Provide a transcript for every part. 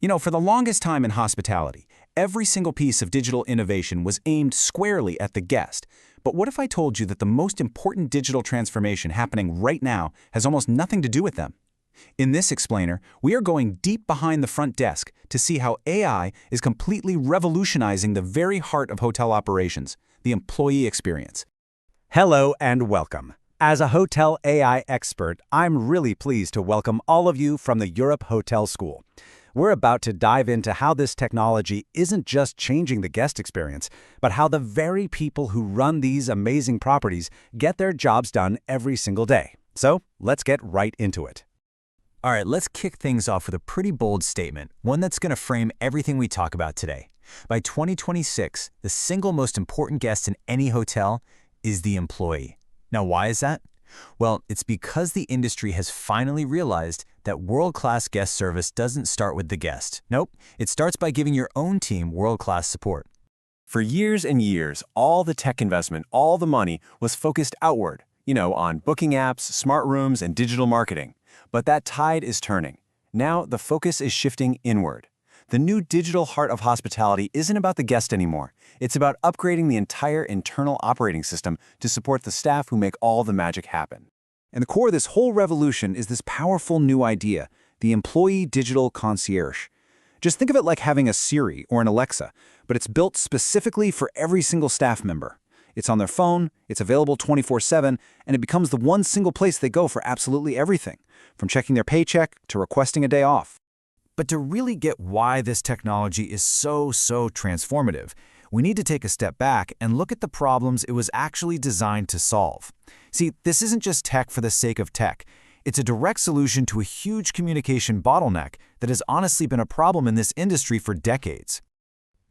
For the longest time in hospitality, every single piece of digital innovation was aimed squarely at the guest. But what if I told you that the most important digital transformation happening right now has almost nothing to do with them? In this explainer, we are going deep behind the front desk to see how AI is completely revolutionizing the very heart of hotel operations, the employee experience. Hello and welcome. As a hotel AI expert, I'm really pleased to welcome all of you from the Europe Hotel School. We're about to dive into how this technology isn't just changing the guest experience, but how the very people who run these amazing properties get their jobs done every single day. So let's get right into it. All right, let's kick things off with a pretty bold statement, one that's going to frame everything we talk about today. By 2026, the single most important guest in any hotel is the employee. Now, why is that? Well, it's because the industry has finally realized that world-class guest service doesn't start with the guest. Nope, it starts by giving your own team world-class support. For years and years, all the tech investment, all the money was focused outward, on booking apps, smart rooms, and digital marketing. But that tide is turning. Now the focus is shifting inward. The new digital heart of hospitality isn't about the guest anymore. It's about upgrading the entire internal operating system to support the staff who make all the magic happen. And the core of this whole revolution is this powerful new idea, the employee digital concierge. Just think of it like having a Siri or an Alexa, but it's built specifically for every single staff member. It's on their phone, it's available 24/7, and it becomes the one single place they go for absolutely everything, from checking their paycheck to requesting a day off. But to really get why this technology is so transformative, we need to take a step back and look at the problems it was actually designed to solve. See, this isn't just tech for the sake of tech. It's a direct solution to a huge communication bottleneck that has honestly been a problem in this industry for decades.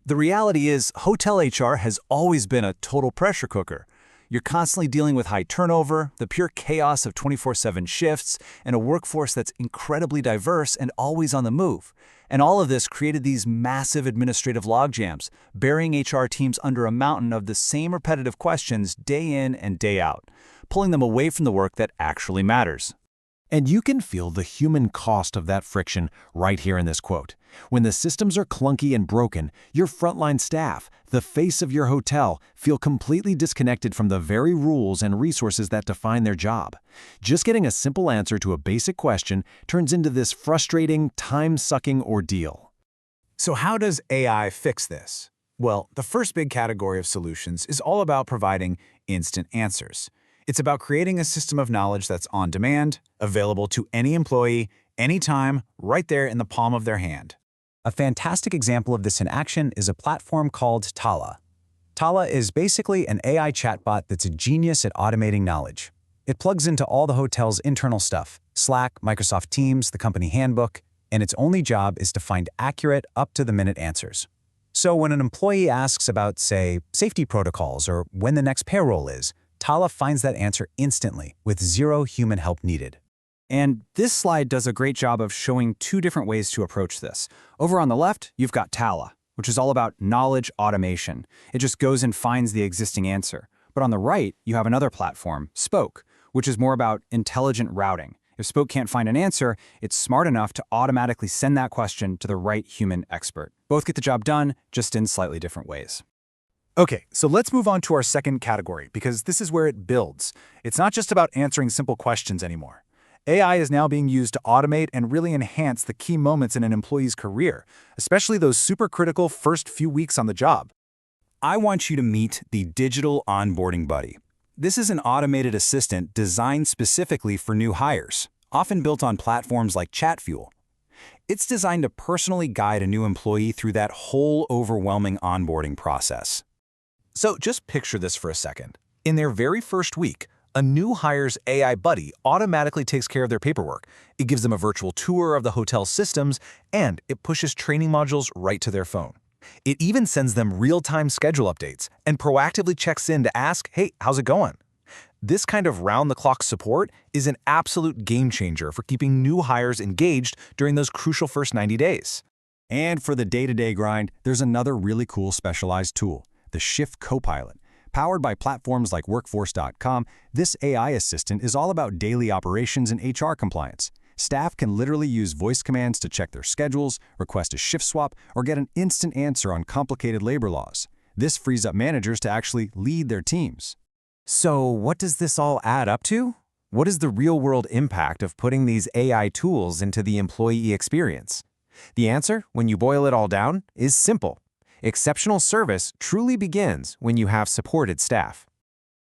The reality is, hotel HR has always been a total pressure cooker. You're constantly dealing with high turnover, the pure chaos of 24/7 shifts, and a workforce that's incredibly diverse and always on the move. And all of this created these massive administrative logjams, burying HR teams under a mountain of the same repetitive questions day in and day out, pulling them away from the work that actually matters. And you can feel the human cost of that friction right here in this quote. When the systems are clunky and broken, your frontline staff, the face of your hotel, feel completely disconnected from the very rules and resources that define their job. Just getting a simple answer to a basic question turns into this frustrating, time-sucking ordeal. So how does AI fix this? Well, the first big category of solutions is all about providing instant answers. It's about creating a system of knowledge that's on demand, available to any employee, anytime, right there in the palm of their hand. A fantastic example of this in action is a platform called Tala. Tala is basically an AI chatbot that's a genius at automating knowledge. It plugs into all the hotel's internal stuff, Slack, Microsoft Teams, the company handbook, and its only job is to find accurate, up-to-the-minute answers. So when an employee asks about, say, safety protocols or when the next payroll is, Tala finds that answer instantly, with zero human help needed. And this slide does a great job of showing two different ways to approach this. Over on the left, you've got Tala, which is all about knowledge automation. It just goes and finds the existing answer. But on the right, you have another platform, Spoke, which is more about intelligent routing. If Spoke can't find an answer, it's smart enough to automatically send that question to the right human expert. Both get the job done, just in slightly different ways. Okay, so let's move on to our second category, because this is where it builds. It's not just about answering simple questions anymore. AI is now being used to automate and really enhance the key moments in an employee's career, especially those super critical first few weeks on the job. I want you to meet the Digital Onboarding Buddy. This is an automated assistant designed specifically for new hires, often built on platforms like Chatfuel. It's designed to personally guide a new employee through that whole overwhelming onboarding process. So just picture this for a second. In their very first week, a new hire's AI buddy automatically takes care of their paperwork. It gives them a virtual tour of the hotel's systems, and it pushes training modules right to their phone. It even sends them real-time schedule updates and proactively checks in to ask, hey, how's it going? This kind of round-the-clock support is an absolute game-changer for keeping new hires engaged during those crucial first 90 days. And for the day-to-day grind, there's another really cool specialized tool, the Shift Copilot. Powered by platforms like Workforce.com, this AI assistant is all about daily operations and HR compliance. Staff can literally use voice commands to check their schedules, request a shift swap, or get an instant answer on complicated labor laws. This frees up managers to actually lead their teams. So what does this all add up to? What is the real-world impact of putting these AI tools into the employee experience? The answer, when you boil it all down, is simple. Exceptional service truly begins when you have supported staff.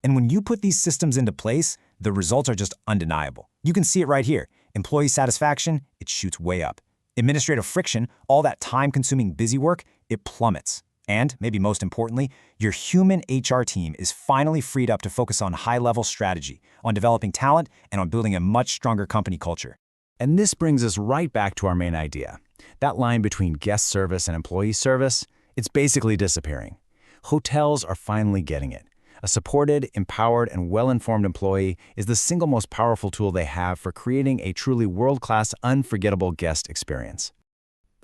And when you put these systems into place, the results are just undeniable. You can see it right here. Employee satisfaction, it shoots way up. Administrative friction, all that time-consuming busy work, it plummets. And, maybe most importantly, your human HR team is finally freed up to focus on high-level strategy, on developing talent, and on building a much stronger company culture. And this brings us right back to our main idea. That line between guest service and employee service, it's basically disappearing. Hotels are finally getting it. A supported, empowered, and well-informed employee is the single most powerful tool they have for creating a truly world-class, unforgettable guest experience.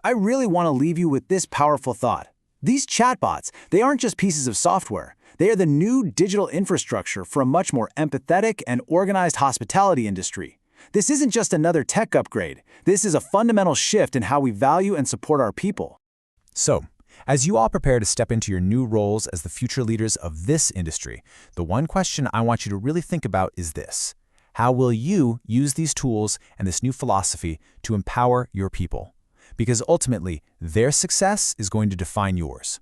I really want to leave you with this powerful thought. These chatbots, they aren't just pieces of software. They are the new digital infrastructure for a much more empathetic and organized hospitality industry. This isn't just another tech upgrade. This is a fundamental shift in how we value and support our people. So, as you all prepare to step into your new roles as the future leaders of this industry, the one question I want you to really think about is this: how will you use these tools and this new philosophy to empower your people? Because ultimately, their success is going to define yours.